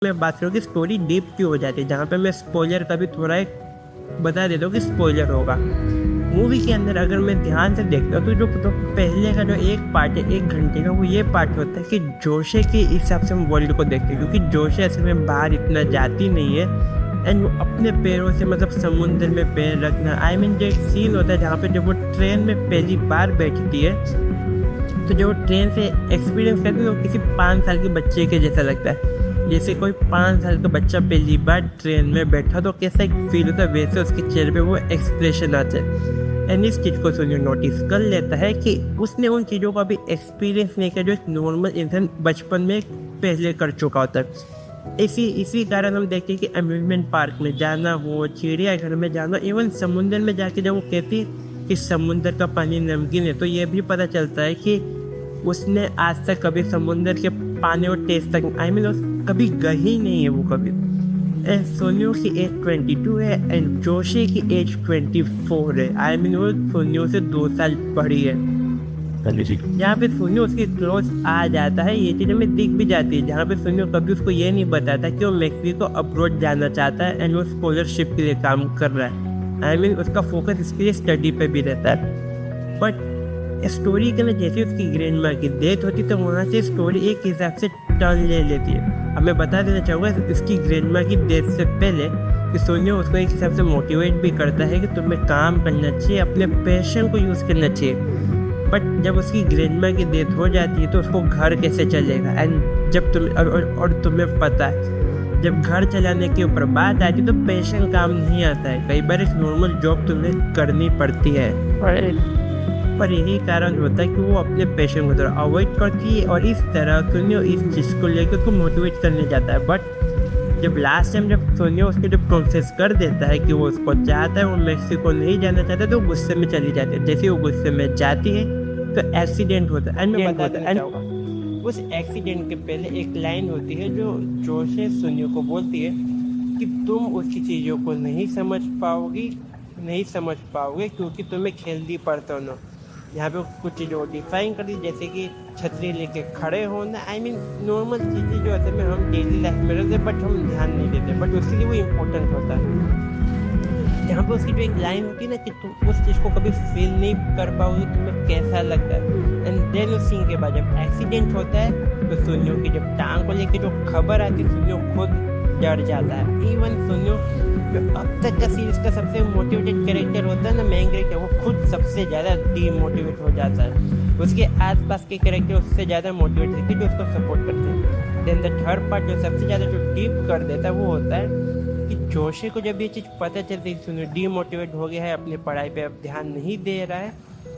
मैं बात करूँ कि स्टोरी डीप क्यों हो जाती है, जहाँ पे मैं स्पॉइलर का भी थोड़ा एक बता देता हूँ कि स्पॉइलर होगा। मूवी के अंदर अगर मैं ध्यान से देखता हूँ तो पहले का जो एक पार्ट है 1 घंटे का, वो ये पार्ट होता है कि जोशे के हिसाब से हम वर्ल्ड को देखते हैं, क्योंकि जोशे असल में बाहर इतना जाती नहीं है। एंड वो अपने पैरों से मतलब समुद्र में पैर रखना, आई मीन जो एक सीन होता है जहाँ पे जब वो ट्रेन में पहली बार बैठती है, तो जो ट्रेन से एक्सपीरियंस करते हैं तो किसी 5 साल के बच्चे के जैसा लगता है। जैसे कोई 5 साल का बच्चा पहली बार ट्रेन में बैठा तो कैसा एक फील होता है, वैसे उसके चेहरे पे वो एक्सप्रेशन आते हैं। एंड इस चीज़ को सुनियो नोटिस कर लेता है कि उसने उन चीज़ों का भी एक्सपीरियंस नहीं किया जो एक नॉर्मल इंसान बचपन में पहले कर चुका होता है। इसी कारण हम देखते हैं कि अम्यूजमेंट पार्क में जाना हो, चिड़ियाघर में जाना, इवन समुद्र में जाके जब वो कहती कि समुद्र का पानी नमकीन है, तो ये भी पता चलता है कि उसने आज तक कभी समुद्र के पानी और टेस्ट तक आई मीन कभी गई नहीं है वो कभी। एंड सोनियो की एज 22 है एंड जोशी की एज 24 है। आई मीन वो सोनियो से 2 साल बड़ी है। जहाँ पे सोनियो उसके क्लोज आ जाता है, ये चीज़ हमें दिख भी जाती है, जहाँ पे सोनियो कभी उसको ये नहीं बताता कि वो मैक्सिको अब्रॉड जाना चाहता है एंड वो स्कॉलरशिप के लिए काम कर रहा है। आई मीन उसका फोकस इसके लिए स्टडी पे भी रहता है। बट स्टोरी के अंदर जैसे उसकी ग्रैंड माँ की डेथ होती तो वहाँ से स्टोरी एक हिसाब से टर्न ले लेती है। अब मैं बता देना चाहूँगा इसकी ग्रैंड माँ की डेथ से पहले कि सोनियो उसको एक हिसाब से मोटिवेट भी करता है कि तुम्हें काम करना चाहिए, अपने पैशन को यूज़ करना चाहिए। बट जब उसकी ग्रैंड माँ की डेथ हो जाती है तो उसको घर कैसे चलेगा, एंड जब तुम्हें पता है जब घर चलाने के ऊपर बात आती है तो पैशन काम नहीं आता है, कई बार एक नॉर्मल जॉब तुम्हें करनी पड़ती है। पर यही कारण होता है कि वो अपने पैशन को थोड़ा अवॉइड करती है और इस तरह सोनियो इस चीज़ को लेकर उसको मोटिवेट करने जाता है। बट जब लास्ट टाइम जब सोनियो उसको जब प्रोसेस कर देता है कि वो उसको चाहता है, वो मैक्सिको नहीं जाना चाहता, तो गुस्से में चली जाती है। जैसे वो गुस्से में जाती है तो एक्सीडेंट होता है। एंड मैं बताता हूँ उस एक्सीडेंट के पहले एक लाइन होती है जो जोशे सोनियो को बोलती है कि तुम उसकी चीज़ों को नहीं समझ पाओगे क्योंकि तुम्हें खेलनी पड़ता हो। यहाँ पे कुछ चीज़ों को डिफाइन कर दी, जैसे कि छतरी लेके खड़े होना, आई मीन नॉर्मल चीज़ें जो होते हैं हम डेली लाइफ में रहते हैं बट हम ध्यान नहीं देते, बट उसके लिए वो इम्पोर्टेंट होता है। यहाँ पे उसकी जो एक लाइन होती है ना कि तुम उस चीज़ को कभी फील नहीं कर पाओगे, तुम्हें कैसा लगता है। एंड देन उस सीन के बाद जब एक्सीडेंट होता है तो सोनियो की जब टांग को लेके जो खबर आती है सोनियो खुद डर जाता है। इवन सोनियो जो अब तक का सीरीज का सबसे मोटिवेटेड कैरेक्टर होता है ना, मेन कैरेक्टर, वो खुद सबसे ज़्यादा डीमोटिवेट हो जाता है। उसके आसपास के कैरेक्टर उससे ज़्यादा मोटिवेट रहते हैं जो उसको सपोर्ट करते हैं। देन द थर्ड पार्ट जो सबसे ज़्यादा जो डीप कर देता है वो होता है कि जोशी को जब ये चीज़ पता चलती है कि डीमोटिवेट हो गया है, अपनी पढ़ाई पे अब ध्यान नहीं दे रहा है,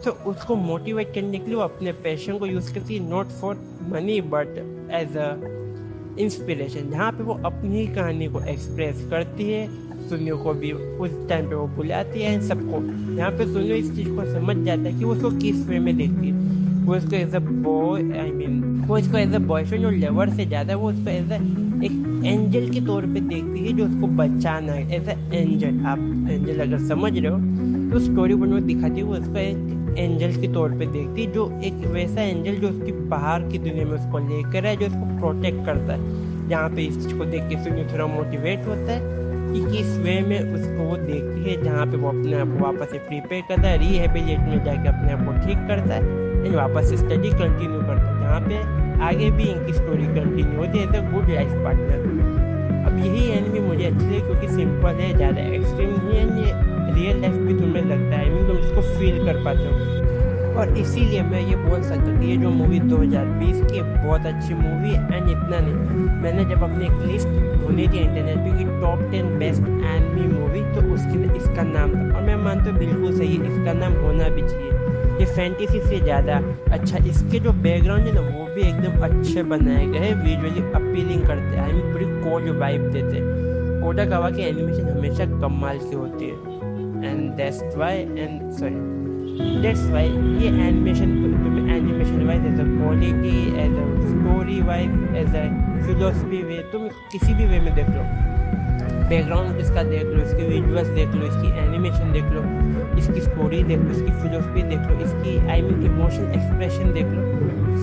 तो उसको मोटिवेट करने के लिए वो अपने पैशन को यूज़ करती है, not for money but as a inspiration, जहाँ पे वो अपनी ही कहानी को एक्सप्रेस करती है। सोनियो को भी उस टाइम पे वो बुलाती है सबको, यहाँ पे सोनियो इस चीज़ को समझ जाता है कि वो उसको किस वे में देखती है। वो उसको एज अ बॉय वो इसको एज अ बॉयफ्रेंड और लवर से ज़्यादा वो उसको एज अ एक एंजल के तौर पे देखती है जो उसको बचाना है, एज अ एंजल। आप एंजल अगर समझ रहे हो तो स्टोरी बोर्ड में दिखाती है वो उसको एक एंजल के तौर पे देखती है, जो एक वैसा एंजल जो उसकी बाहर की दुनिया में उसको लेकर है, जो उसको प्रोटेक्ट करता है। जहाँ पे इस चीज़ को देख के सोनियो थोड़ा मोटिवेट होता है कि किस वे में उसको वो देखती है, जहाँ पे वो अपने आप को वापस से प्रिपेयर करता है, रिहेबिलिटेट में जाके अपने आप को ठीक करता है एंड वापस से स्टडी कंटिन्यू करता है, जहाँ पे आगे भी इनकी स्टोरी कंटिन्यू होती है as a good life partner. अब यही एनिमे मुझे अच्छी लगी क्योंकि सिंपल है, ज़्यादा एक्सट्रीम नहीं है, ये रियल लाइफ भी तुम्हें लगता है, तुम इसको फील कर पाते हो। और इसीलिए मैं ये बोल सकता हूँ कि ये जो मूवी 2020 की बहुत अच्छी मूवी है। एंड इतना नहीं, मैंने जब अपनी एक लिस्ट ढूंढी थी इंटरनेट पे कि टॉप 10 बेस्ट एनिमे मूवी, तो उसकी इसका नाम था, और मैं मानता हूँ बिल्कुल सही है, इसका नाम होना भी चाहिए। ये फैंटेसी से ज़्यादा अच्छा, इसके जो बैकग्राउंड है ना वो भी एकदम अच्छे बनाए गए हैं, विजुअली अपीलिंग करते हैं, आई मीन पूरी कोड वाइब देते हैं। कोडागावा की एनिमेशन हमेशा कमाल की होती है एंड दैट्स वाई ये animation wise as a quality, as a story wise, as a philosophy way, तुम किसी भी वे में देख लो, बैकग्राउंड इसका देख लो, इसकी विजुअल्स देख लो, इसकी एनिमेशन देख लो, इसकी स्टोरी देख लो, इसकी फिलोसफी देख लो, इसकी आई मीन इमोशन एक्सप्रेशन देख लो,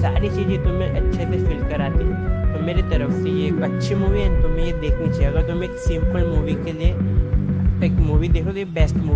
सारी चीज़ें तुम्हें अच्छे से फील कराती है। तो मेरी तरफ से ये एक अच्छी मूवी है, तुम्हें ये देखनी चाहिए। अगर तुम एक सिंपल मूवी के लिए एक मूवी देखो तो ये बेस्ट मूवी